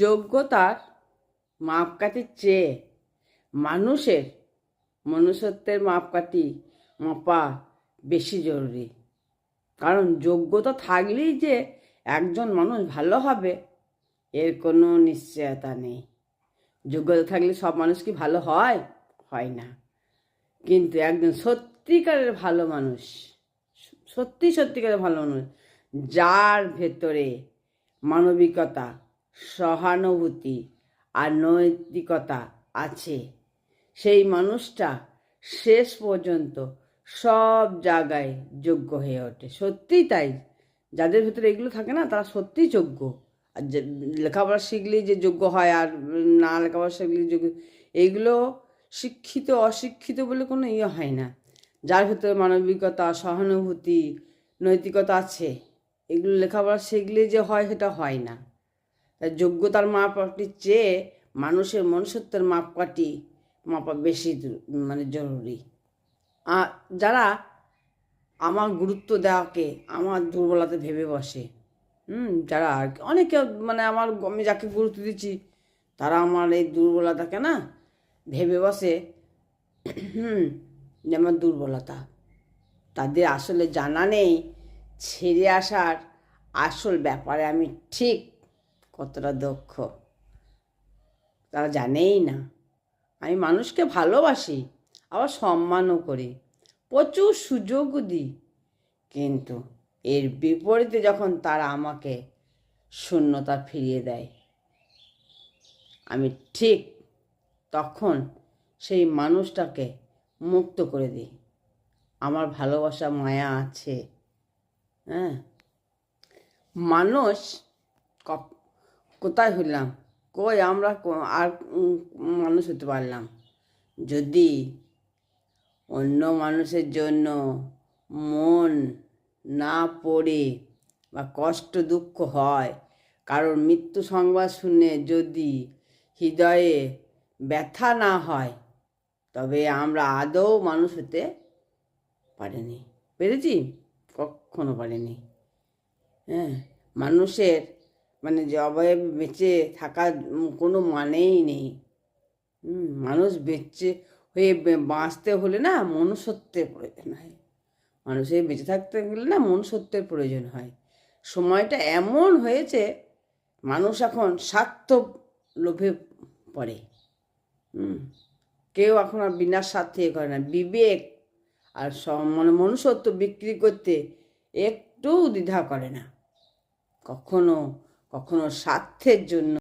যোগ্যতার মাপকাঠির চেয়ে মানুষের মনুষ্যত্বের মাপকাঠি মাপা বেশি জরুরি। কারণ যোগ্যতা থাকলেই যে একজন মানুষ ভালো হবে এর কোনো নিশ্চয়তা নেই। যোগ্যতা থাকলে সব মানুষ কি ভালো হয়? হয় না। কিন্তু একজন সত্যিকারের ভালো মানুষ, সত্যিকারের ভালো মানুষ, যার ভেতরে মানবিকতা, সহানুভূতি আর নৈতিকতা আছে, সেই মানুষটা শেষ পর্যন্ত সব জায়গায় যোগ্য হয়ে ওঠে। সত্যিই তাই। যাদের ভেতরে এগুলো থাকে না, তারা সত্যিই যোগ্য। আর যে লেখাপড়া শিখলেই যে যোগ্য হয় আর না লেখাপড়া শিখলেই যোগ্য, এইগুলো শিক্ষিত অশিক্ষিত বলে কোনো ইয়ে হয় না। যার ভেতরে মানবিকতা, সহানুভূতি, নৈতিকতা আছে, এগুলো লেখাপড়া শিখলে যে হয় সেটা হয় না। তাই যোগ্যতার মাপকাঠির চেয়ে মানুষের মনুষ্যত্বের মাপকাঠি মাপা বেশি জরুরি। আর যারা আমার গুরুত্ব দেওয়াকে আমার দুর্বলতা ভেবে বসে, যারা অনেকে আমি যাকে গুরুত্ব দিচ্ছি তারা আমার এই দুর্বলতাকে না ভেবে বসে যে আমার দুর্বলতা। তাদের আসলে জানা নেই ছেড়ে আসার আসল ব্যাপারে আমি ঠিক কতটা দক্ষ। তারা জানেই না আমি মানুষকে ভালোবাসি, আবার সম্মানও করি, প্রচুর সুযোগও দিই। কিন্তু এর বিপরীতে যখন তারা আমাকে শূন্যতা ফিরিয়ে দেয়, আমি ঠিক তখন সেই মানুষটাকে মুক্ত করে দিই। আমার ভালোবাসা মায়া আছে। মানুষ কোথায় হইলাম, কই আমরা আর মানুষ হতে পারলাম যদি অন্য মানুষের জন্য মন না পড়ে বা কষ্ট দুঃখ হয়, কারোর মৃত্যু সংবাদ শুনে যদি হৃদয়ে ব্যথা না হয়, তবে আমরা আদৌ মানুষ হতে পেরেছি? কখনো পারিনি। মানুষের অবয়ব বেঁচে থাকার কোনো মানেই নেই। মানুষ বেঁচে হয়ে বাঁচতে হলে না মনুষ্যত্বের প্রয়োজন হয়। মানুষের বেঁচে থাকতে গেলে না মনুষ্যত্বের প্রয়োজন হয়। সময়টা এমন হয়েছে, মানুষ এখন স্বার্থ লোভে পড়ে। কেউ এখন আর বিনা স্বার্থে করে না। বিবেক আর মনুষ্যত্ব বিক্রি করতে একটু দ্বিধা করে না। কখনো কখনো স্বার্থের জন্য